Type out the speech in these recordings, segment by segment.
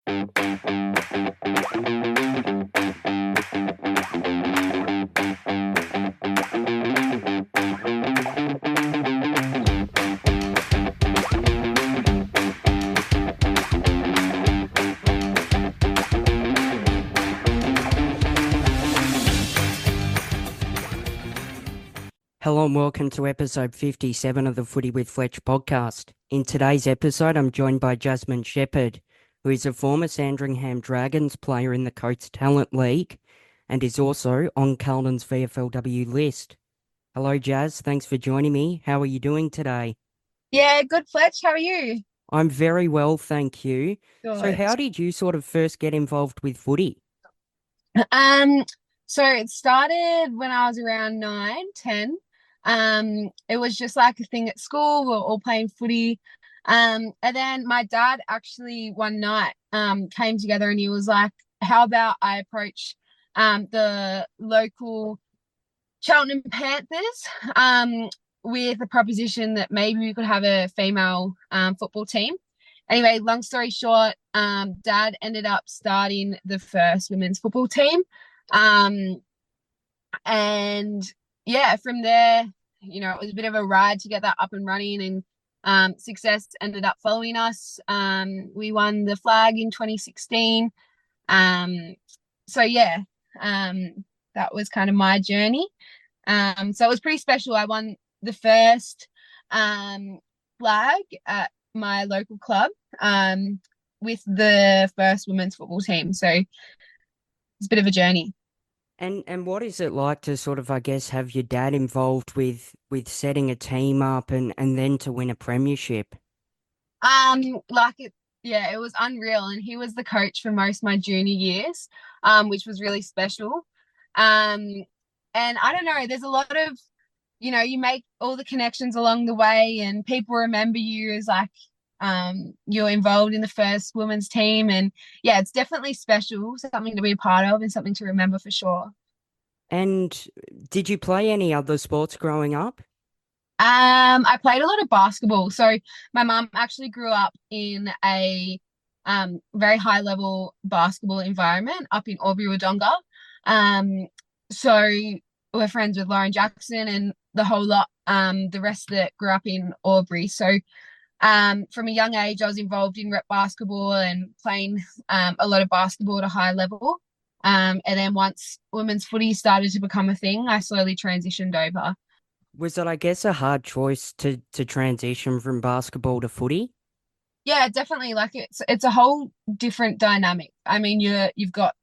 Hello and welcome to episode 57 of the Footy with Fletch podcast. In today's episode, I'm joined by Jasmine Shepherd, who is a former Sandringham Dragons player in the Coates Talent League and is also on Carlton's VFLW list. Hello, Jazz. Thanks for joining me. How are you doing today? Yeah, good, Fletch. How are you? I'm very well, thank you. So Good. how did you sort of first get involved with footy? Um, so it started when I was around 9, 10. It was just like a thing at school. We were all playing footy. And then my dad actually one night came together and he was like, how about I approach the local Cheltenham Panthers with the proposition that maybe we could have a female football team. Anyway, long story short, Dad ended up starting the first women's football team. Um, and yeah, from there, it was a bit of a ride to get that up and running, and success ended up following us. We won the flag in 2016. So yeah, that was kind of my journey. So it was pretty special. I won the first flag at my local club with the first women's football team. So it's a bit of a journey. And what is it like to sort of, I guess, have your dad involved with setting a team up and then to win a premiership? Like it, yeah, it was unreal, and he was the coach for most of my junior years, which was really special. Um, and I don't know, there's a lot of, you make all the connections along the way, and people remember you as like you're involved in the first women's team, and yeah, it's definitely special, something to be a part of and something to remember for sure. And did you play any other sports growing up? I played a lot of basketball. So my mum actually grew up in a very high level basketball environment up in Albury Wodonga. So we're friends with Lauren Jackson and the whole lot, the rest that grew up in Albury. So from a young age, I was involved in rep basketball and playing a lot of basketball at a high level. And then once women's footy started to become a thing, I slowly transitioned over. Was it, I guess, a hard choice to transition from basketball to footy? Yeah, definitely. Like it's a whole different dynamic. I mean, you've got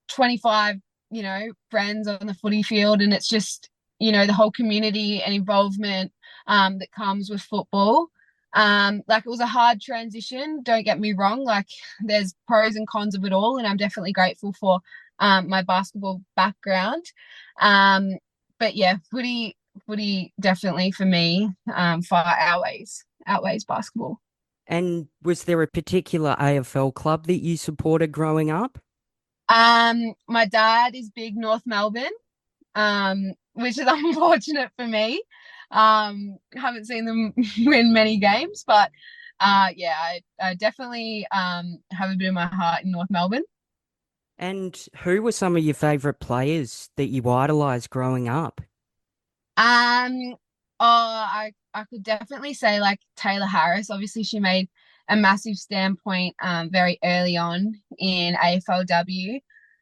25, friends on the footy field, and it's just, the whole community and involvement that comes with football. Like it was a hard transition, don't get me wrong. Like there's pros and cons of it all, and I'm definitely grateful for my basketball background. Um, but yeah, footy definitely for me far outweighs basketball. And was there a particular AFL club that you supported growing up? My dad is big North Melbourne, which is unfortunate for me. Haven't seen them win many games, but yeah, I definitely have a bit of my heart in North Melbourne. And who were some of your favourite players that you idolised growing up? Um, I could definitely say like Taylor Harris. Obviously, she made a massive standpoint very early on in AFLW.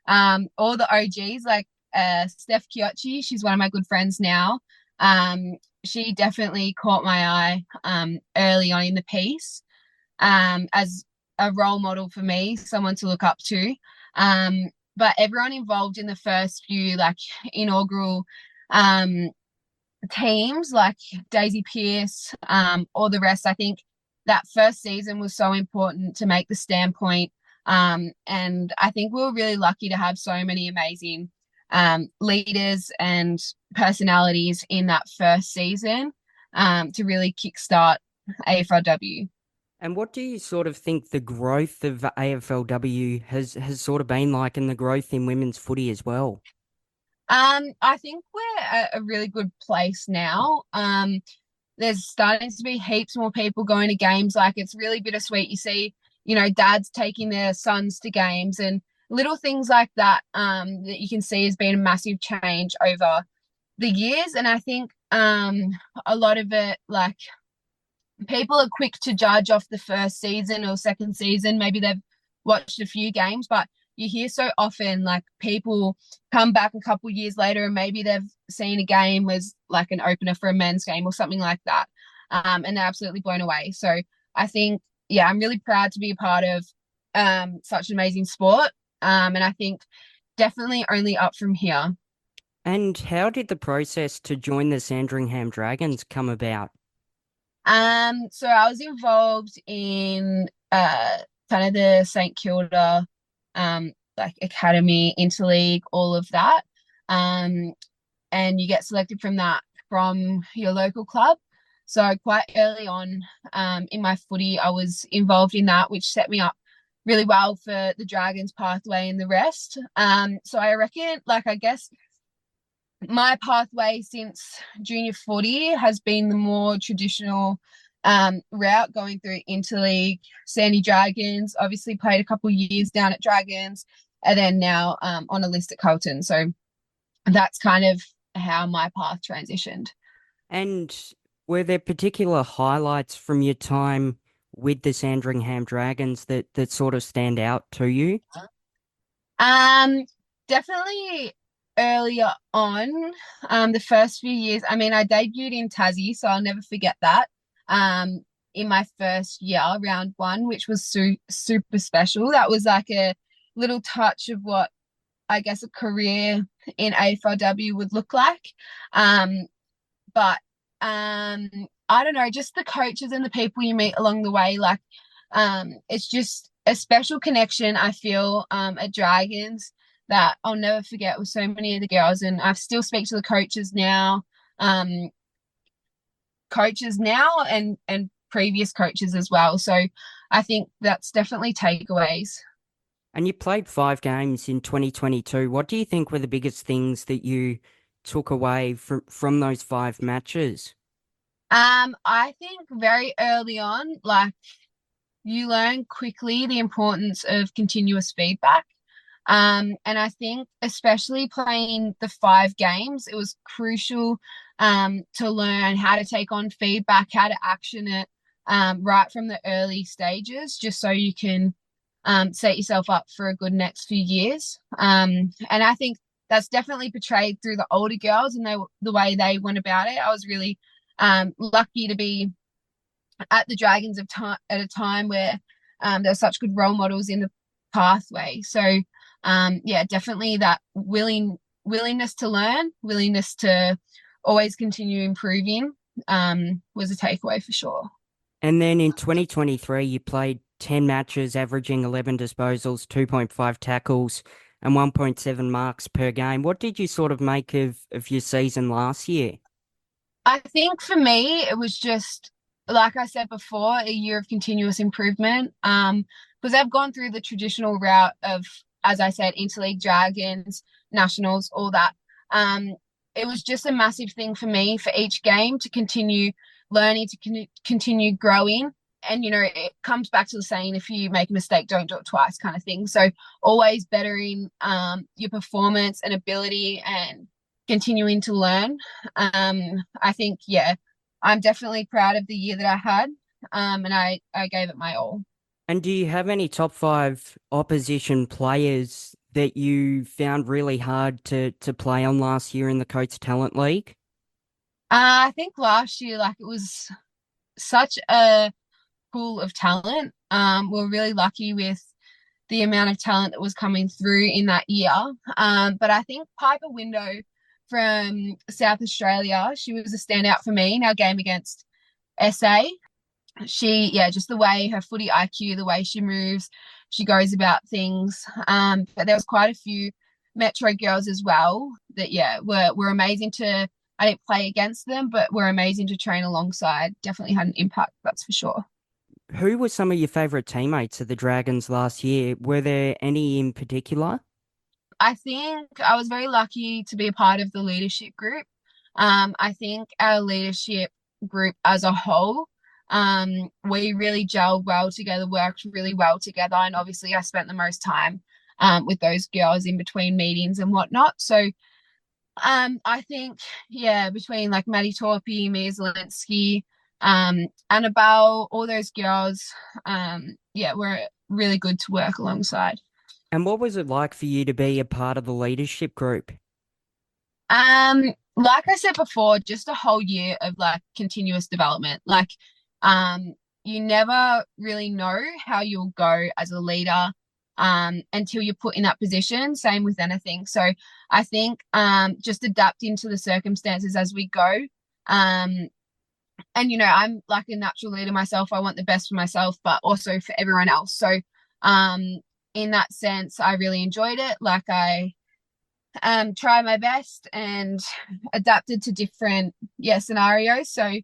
All the OGs like Steph Chiocci, she's one of my good friends now. She definitely caught my eye early on in the piece as a role model for me, someone to look up to. But everyone involved in the first few like inaugural um teams like Daisy Pearce, all the rest. I think that first season was so important to make the standpoint. And I think we were really lucky to have so many amazing leaders and personalities in that first season to really kickstart AFLW. And what do you sort of think the growth of AFLW has sort of been like, and the growth in women's footy as well? I think we're at a really good place now. There's starting to be heaps more people going to games. Like it's really bittersweet. You see, dads taking their sons to games and little things like that, that you can see has been a massive change over the years. And I think a lot of it, like, people are quick to judge off the first season or second season. Maybe they've watched a few games, but you hear so often like people come back a couple years later and maybe they've seen a game was like an opener for a men's game or something like that. And they're absolutely blown away. So I think, yeah, I'm really proud to be a part of such an amazing sport. And I think definitely only up from here. And how did the process to join the Sandringham Dragons come about? So I was involved in kind of the St Kilda like academy, interleague, all of that. Um, and you get selected from that from your local club. So quite early on in my footy, I was involved in that, which set me up really well for the Dragons pathway and the rest. So I reckon, like, I guess my pathway since junior footy has been the more traditional route, going through interleague, Sandy Dragons, obviously played a couple of years down at Dragons, and then now on a list at Carlton. So that's kind of how my path transitioned. And were there particular highlights from your time with the Sandringham Dragons that sort of stand out to you? Um, Definitely earlier on, the first few years. I mean, I debuted in Tassie, so I'll never forget that. In my first year, round one, which was super special. That was like a little touch of what I guess a career in AFLW would look like. But I don't know, just the coaches and the people you meet along the way, like it's just a special connection, I feel, at Dragons that I'll never forget with so many of the girls. And I still speak to the um, coaches now and previous coaches as well. So I think that's definitely takeaways. And you played 5 games in 2022. What do you think were the biggest things that you took away from those 5 matches? I think very early on, like, you learn quickly the importance of continuous feedback. And I think especially playing the 5 games, it was crucial to learn how to take on feedback, how to action it right from the early stages, just so you can set yourself up for a good next few years. And I think that's definitely portrayed through the older girls and the way they went about it. I was really lucky to be at the Dragons at a time where there were such good role models in the pathway. So yeah, definitely that willingness to learn, willingness to always continue improving was a takeaway for sure. And then in 2023, you played 10 matches, averaging 11 disposals, 2.5 tackles, and 1.7 marks per game. What did you sort of make of your season last year? I think for me, it was just, like I said before, a year of continuous improvement. Because I've gone through the traditional route of, as I said, interleague, Dragons, nationals, all that. Um, it was just a massive thing for me for each game to continue learning, to continue growing. And, it comes back to the saying, if you make a mistake, don't do it twice, kind of thing. So always bettering your performance and ability and continuing to learn. I think, yeah, I'm definitely proud of the year that I had, and I gave it my all. And do you have any top 5 opposition players that you found really hard to play on last year in the Coates Talent League? I think last year, like, it was such a pool of talent. We're really lucky with the amount of talent that was coming through in that year. But I think Piper Window from South Australia, she was a standout for me in our game against SA. Yeah, just the way her footy IQ, the way she moves, she goes about things. But there was quite a few Metro girls as well that, yeah, were amazing to. I didn't play against them, but were amazing to train alongside. Definitely had an impact, that's for sure. Who were some of your favourite teammates of the Dragons last year? Were there any in particular? I think I was very lucky to be a part of the leadership group. I think our leadership group as a whole We really gelled well together, worked really well together, and obviously I spent the most time with those girls in between meetings and whatnot. So I think, yeah, between like Maddie Torpy, Mia Zielinski, Annabelle, all those girls, yeah, were really good to work alongside. And what was it like for you to be a part of the leadership group? Like I said before, just a whole year of like continuous development. Like, you never really know how you'll go as a leader, until you're put in that position. Same with anything. So I think, just adapting to the circumstances as we go. Um, and I'm like a natural leader myself. I want the best for myself, but also for everyone else. So, um, in that sense, I really enjoyed it. Like I try my best and adapted to different scenarios. So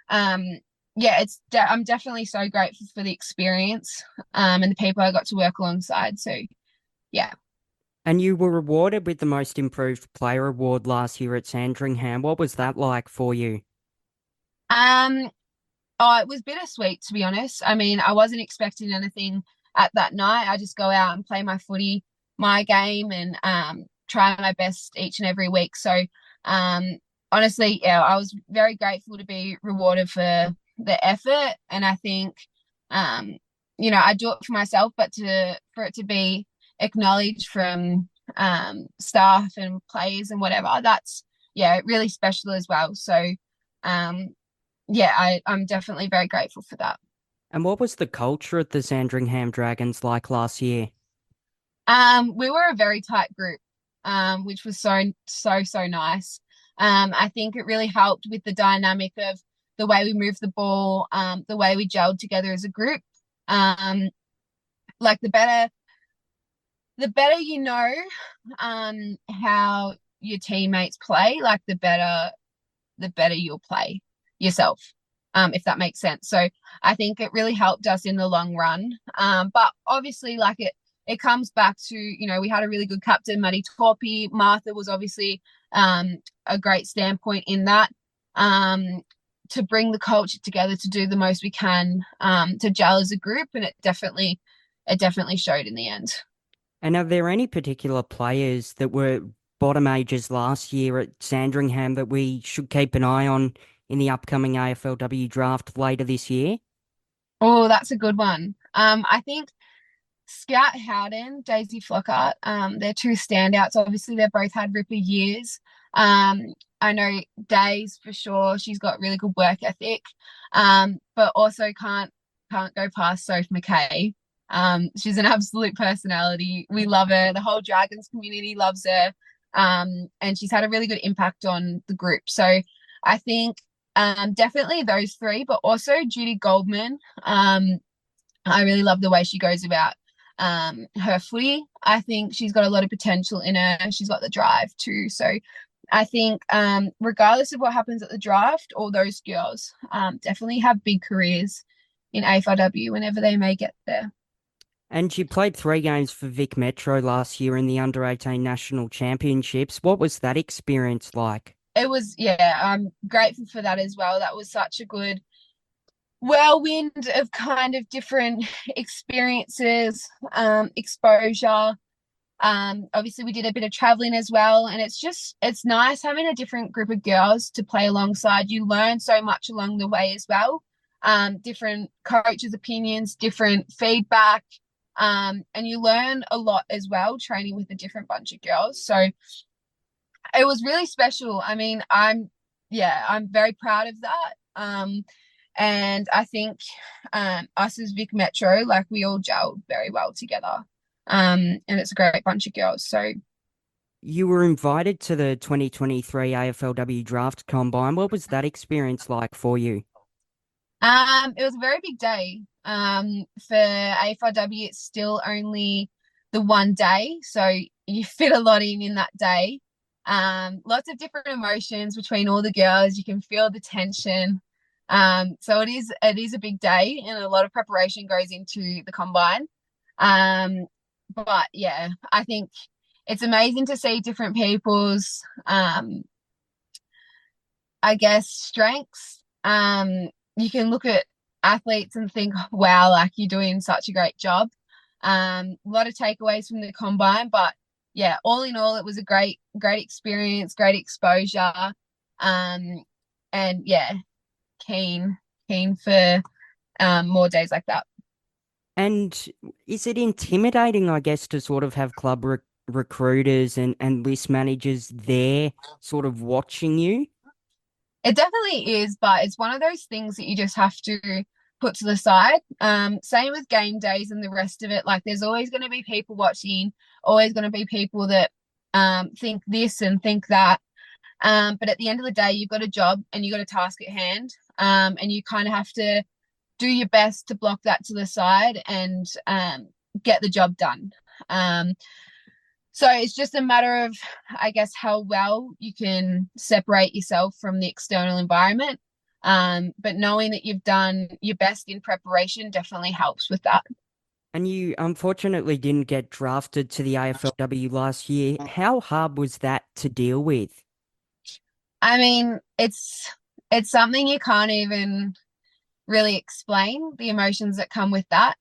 um yeah, I'm definitely so grateful for the experience and the people I got to work alongside. So yeah. And you were rewarded with the Most Improved Player Award last year at Sandringham. What was that like for you? Um oh, it was bittersweet, to be honest. I mean, I wasn't expecting anything at that night. I just go out and play my footy, my game, and try my best each and every week. So honestly, yeah, I was very grateful to be rewarded for the effort. And I think I do it for myself, but to for it to be acknowledged from staff and players and whatever, that's really special as well. So um yeah, I'm definitely very grateful for that. And what was the culture at the Sandringham Dragons like last year? We were a very tight group, which was so nice. I think it really helped with the dynamic of the way we moved the ball, the way we gelled together as a group. Um, like the better how your teammates play, like the better you'll play yourself, if that makes sense. So I think it really helped us in the long run. But obviously, like it comes back to, we had a really good captain, Maddie Torpy. Martha was obviously a great standpoint in that, to bring the culture together, to do the most we can, to gel as a group, and it definitely showed in the end. And are there any particular players that were bottom ages last year at Sandringham that we should keep an eye on in the upcoming AFLW draft later this year? Oh, that's a good one. I think Scout Howden, Daisy Flockhart, they're two standouts. Obviously, they've both had ripper years. I know Days for sure. She's got really good work ethic, but also can't go past Soph McKay. She's an absolute personality. We love her. The whole Dragons community loves her, and she's had a really good impact on the group. So I think definitely those three, but also Judy Goldman. I really love the way she goes about her footy. I think she's got a lot of potential in her. She's got the drive too. So I think regardless of what happens at the draft, all those girls definitely have big careers in AFLW whenever they may get there. And you played 3 games for Vic Metro last year in the Under-18 National Championships. What was that experience like? It was, yeah, I'm grateful for that as well. That was such a good whirlwind of kind of different experiences, exposure. Obviously we did a bit of traveling as well, and it's nice having a different group of girls to play alongside. You learn so much along the way as well. Different coaches' opinions, different feedback, and you learn a lot as well training with a different bunch of girls. So it was really special. I mean, I'm very proud of that. And I think us as Vic Metro, like we all gelled very well together. And it's a great bunch of girls. So You were invited to the 2023 AFLW Draft Combine. What was that experience like for you? it was a very big day. For AFLW, it's still only the one day, so you fit a lot in that day. Lots of different emotions between all the girls. You can feel the tension. So it is a big day, and a lot of preparation goes into the combine. But yeah, I think it's amazing to see different people's I guess strengths. You can look at athletes and think, wow, like you're doing such a great job. A lot of takeaways from the combine, but yeah, all in all, it was a great experience, great exposure. And yeah, keen, keen for more days like that. And is it intimidating, I guess, to sort of have recruiters and list managers there sort of watching you? It definitely is, but it's one of those things that you just have to put to the side. Same with game days and the rest of it. Like there's always going to be people watching, always going to be people that think this and think that. But at the end of the day, you've got a job and you've got a task at hand. And you kind of have to do your best to block that to the side and get the job done. So it's just a matter of, I guess, how well you can separate yourself from the external environment. But knowing that you've done your best in preparation definitely helps with that. And you unfortunately didn't get drafted to the AFLW last year. How hard was that to deal with? I mean, it's something you can't even really explain the emotions that come with that.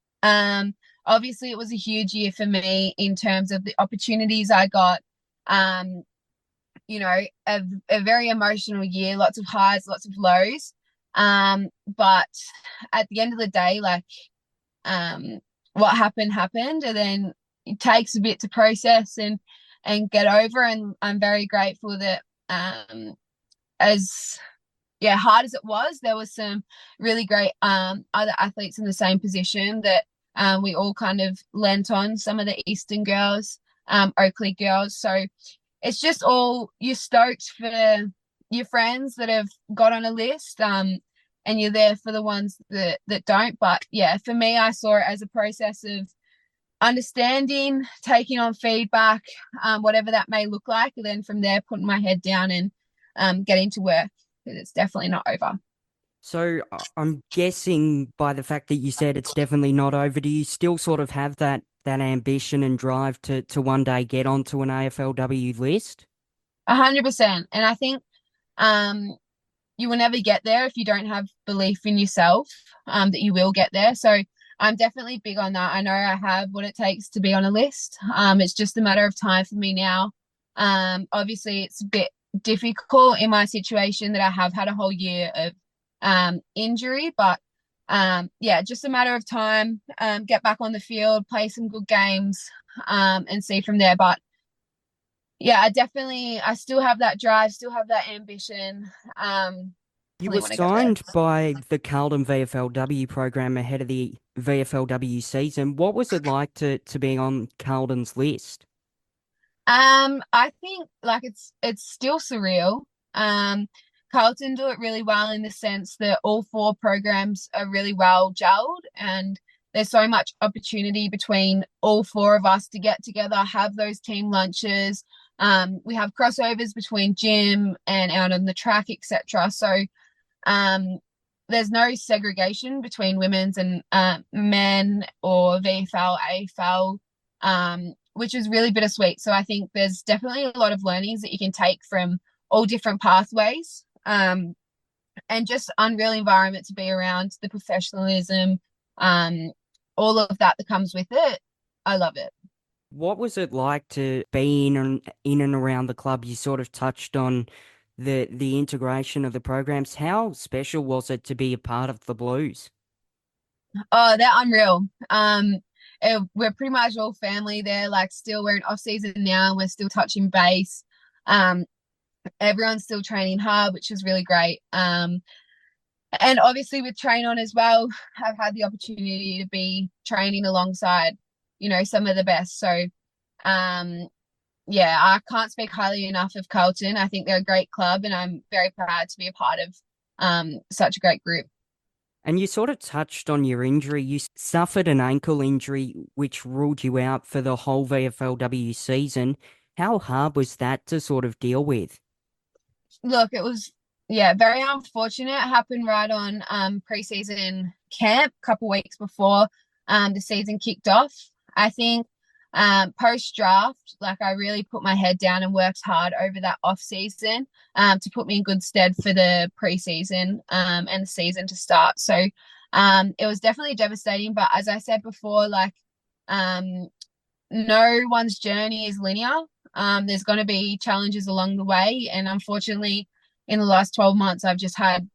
Obviously, it was a huge year for me in terms of the opportunities I got. Um, a very emotional year, lots of highs, lots of lows. But at the end of the day, like, um, what happened, and then it takes a bit to process and get over. And I'm very grateful that as yeah, hard as it was, there was some really great other athletes in the same position that we all kind of lent on, some of the Eastern girls, Oakley girls. So it's just all you're stoked for your friends that have got on a list, and you're there for the ones that don't. But yeah, for me, I saw it as a process of understanding, taking on feedback, whatever that may look like, and then from there, putting my head down and getting to work because it's definitely not over. So I'm guessing by the fact that you said it's definitely not over, do you still sort of have that ambition and drive to one day get onto an AFLW list? 100%. And I think um, you will never get there if you don't have belief in yourself, that you will get there. So I'm definitely big on that. I know I have what it takes to be on a list. It's just a matter of time for me now. Obviously, it's a bit difficult in my situation that I have had a whole year of injury, but yeah, just a matter of time. Get back on the field, play some good games, and see from there. But yeah, I still have that drive, still have that ambition. You Definitely were want to get there. signed by the Carlton VFLW program ahead of the VFLW season. What was it like to be on Carlton's list? I think like it's still surreal. Um, Carlton do it really well in the sense that all four programs are really well gelled and there's so much opportunity between all four of us to get together, have those team lunches. We have crossovers between gym and out on the track, etc. So um, there's no segregation between women's and men or VFL, AFL, which is really bittersweet. So I think there's definitely a lot of learnings that you can take from all different pathways, and just unreal environment to be around, the professionalism, all of that comes with it. I love it. What was it like to be in and around the club? You sort of touched on the integration of the programs. How special was it to be a part of the Blues? Oh, they're unreal. We're pretty much all family there. Like, still we're in off season now, and we're still touching base. Um, Everyone's still training hard, which is really great. And obviously with Train On as well, I've had the opportunity to be training alongside, some of the best. So, um, yeah, I can't speak highly enough of Carlton. I think they're a great club, and I'm very proud to be a part of such a great group. And you sort of touched on your injury. You suffered an ankle injury, which ruled you out for the whole VFLW season. How hard was that to sort of deal with? Look, it was, yeah, very unfortunate. It happened right on preseason camp, a couple weeks before the season kicked off. I think post draft, like I really put my head down and worked hard over that off season to put me in good stead for the preseason and the season to start. So It was definitely devastating, but as I said before, like um no one's journey is linear. There's going to be challenges along the way, and unfortunately, in the last 12 months, I've just had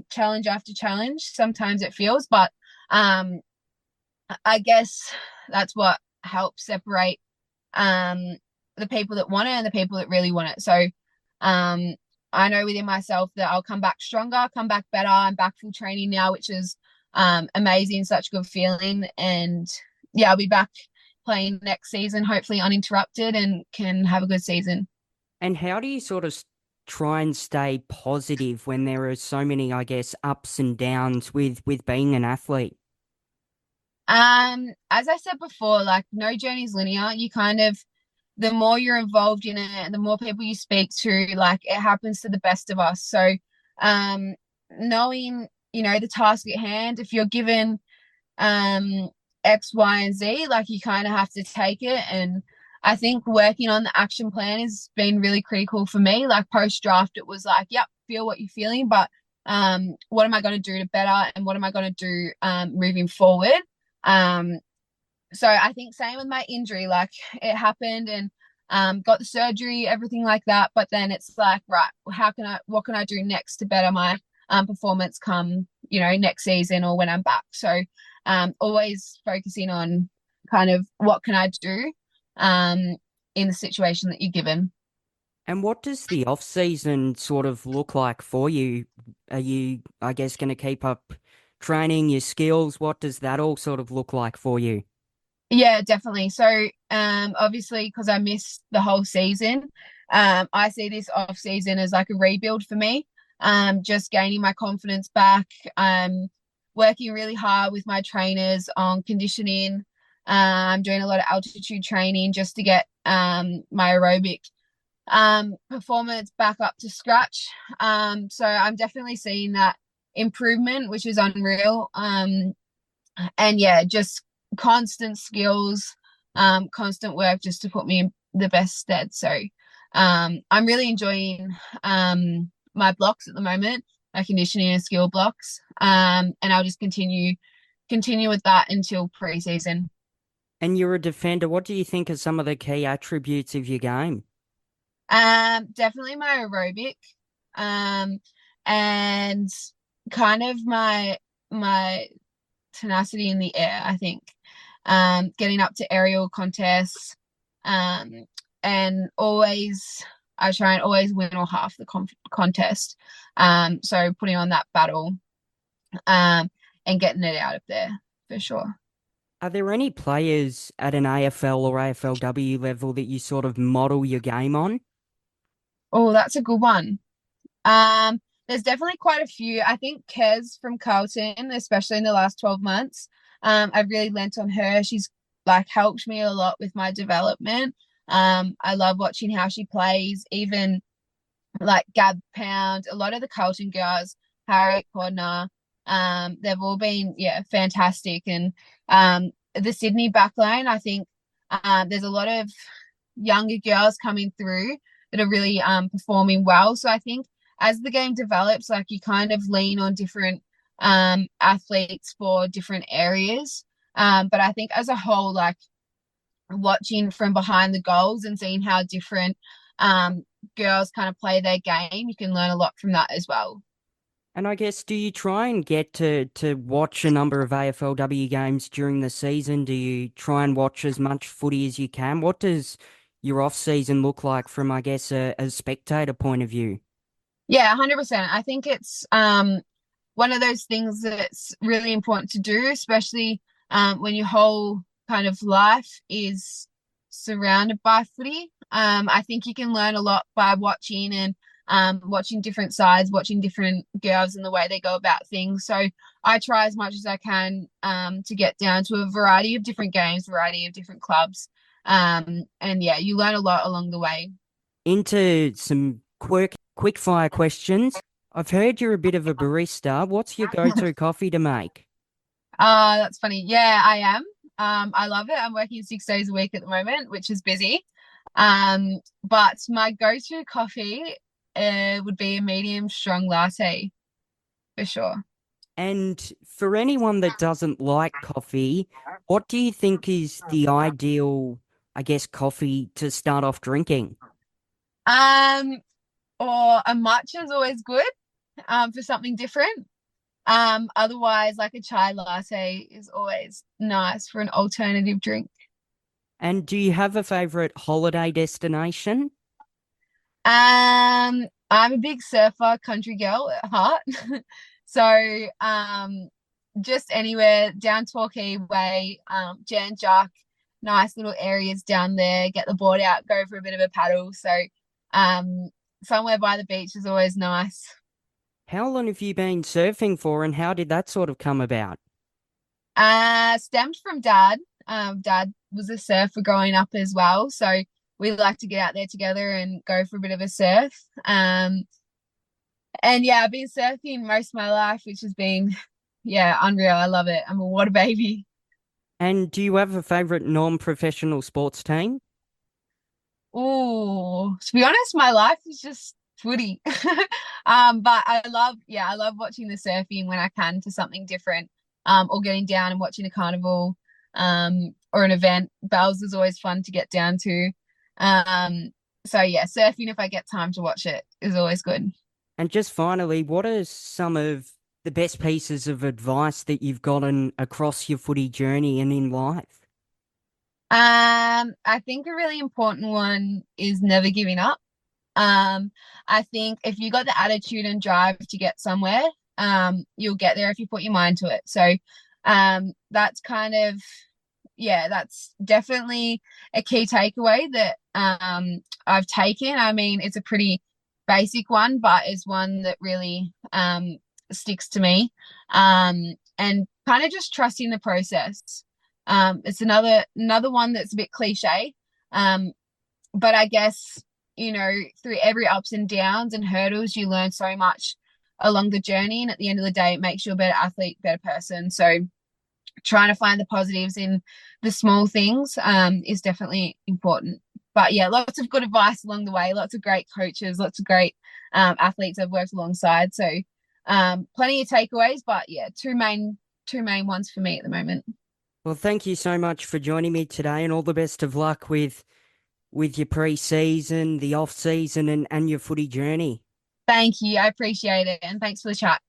challenge after challenge. Sometimes it feels, but um, I guess that's what helps separate um the people that want it and the people that really want it. So, um, I know within myself that I'll come back stronger, come back better. I'm back full training now, which is amazing, such a good feeling, and yeah, I'll be back playing next season, hopefully uninterrupted, and can have a good season. And how do you sort of try and stay positive when there are so many, I guess, ups and downs with being an athlete? As I said before, like no journey is linear. You kind of, the more you're involved in it, the more people you speak to, like it happens to the best of us. So, um, knowing, the task at hand, if you're given um X, Y, and Z, like you kind of have to take it. And I think working on the action plan has been really critical for me. Like post draft, it was like, yep, feel what you're feeling, but what am I going to do to better and what am I going to do moving forward? Um, so I think same with my injury, like it happened and got the surgery, everything like that. But then it's like, right, what can I do next to better my performance come, next season or when I'm back. So always focusing on kind of what can I do um in the situation that you're given. And what does the off season sort of look like for you? Are you, I guess, going to keep up training your skills? What does that all sort of look like for you? Yeah, definitely. So, obviously, because I missed the whole season, I see this off season as like a rebuild for me. Just gaining my confidence back. Working really hard with my trainers on conditioning. I'm doing a lot of altitude training just to get my aerobic performance back up to scratch. So I'm definitely seeing that improvement, which is unreal. And yeah, just constant skills, constant work just to put me in the best stead. So I'm really enjoying my blocks at the moment, my conditioning and skill blocks. And I'll just continue with that until pre-season. And you're a defender. What do you think are some of the key attributes of your game? Definitely my aerobic, um, and kind of my tenacity in the air, I think. Getting up to aerial contests, um, and always, I try and always win or half the contest. So putting on that battle, um, and getting it out of there for sure. Are there any players at an AFL or AFLW level that you sort of model your game on? Oh, that's a good one. Um, there's definitely quite a few. I think Kez from Carlton, especially in the last 12 months, I've really lent on her. She's like helped me a lot with my development. I love watching how she plays, even like Gab Pound, a lot of the Carlton girls, Harriet Cordner, they've all been, yeah, fantastic. And the Sydney backline, I think there's a lot of younger girls coming through that are really performing well. So I think as the game develops, like you kind of lean on different athletes for different areas. But I think as a whole, like watching from behind the goals and seeing how different girls kind of play their game, you can learn a lot from that as well. And I guess, do you try and get to watch a number of AFLW games during the season? Do you try and watch as much footy as you can? What does your off season look like from, I guess, a spectator point of view? Yeah, 100%. I think it's one of those things that's really important to do, especially when your whole kind of life is surrounded by footy. I think you can learn a lot by watching and watching different sides, watching different girls and the way they go about things. So I try as much as I can to get down to a variety of different games, variety of different clubs. And yeah, you learn a lot along the way. Into some quick fire questions. I've heard you're a bit of a barista. What's your go-to coffee to make? That's funny. Yeah, I am. I love it. I'm working 6 days a week at the moment, which is busy. But my go-to coffee would be a medium strong latte for sure. And for anyone that doesn't like coffee, what do you think is the ideal, I guess, coffee to start off drinking? Um, or a matcha is always good, for something different. Otherwise, like a chai latte is always nice for an alternative drink. And do you have a favorite holiday destination? I'm a big surfer, country girl at heart. So, just anywhere down Torquay Way, Jan Jack, nice little areas down there. Get the board out, go for a bit of a paddle. So, um, somewhere by the beach is always nice. How long have you been surfing for, and how did that sort of come about? Stemmed from dad. Dad was a surfer growing up as well, so we like to get out there together and go for a bit of a surf. And yeah, I've been surfing most of my life, which has been, yeah, unreal. I love it. I'm a water baby. And do you have a favorite non-professional sports team? Oh, to be honest, my life is just footy. But I love watching the surfing when I can to something different. Or getting down and watching a carnival, or an event. Bells is always fun to get down to. Um, so yeah, surfing if I get time to watch it is always good. And just finally, what are some of the best pieces of advice that you've gotten across your footy journey and in life? I think a really important one is never giving up. Um, I think if you got the attitude and drive to get somewhere, you'll get there if you put your mind to it. So, that's kind of, yeah, that's definitely a key takeaway that I've taken. I mean, it's a pretty basic one, but it's one that really sticks to me. And kind of just trusting the process. It's another one that's a bit cliche. Um, but I guess, through every ups and downs and hurdles, you learn so much along the journey. And at the end of the day, it makes you a better athlete, better person. So trying to find the positives in the small things is definitely important. But yeah, lots of good advice along the way, lots of great coaches, lots of great athletes I've worked alongside. So plenty of takeaways, but yeah, two main ones for me at the moment. Well, thank you so much for joining me today, and all the best of luck with your pre-season, the off-season, and your footy journey. Thank you. I appreciate it. And thanks for the chat.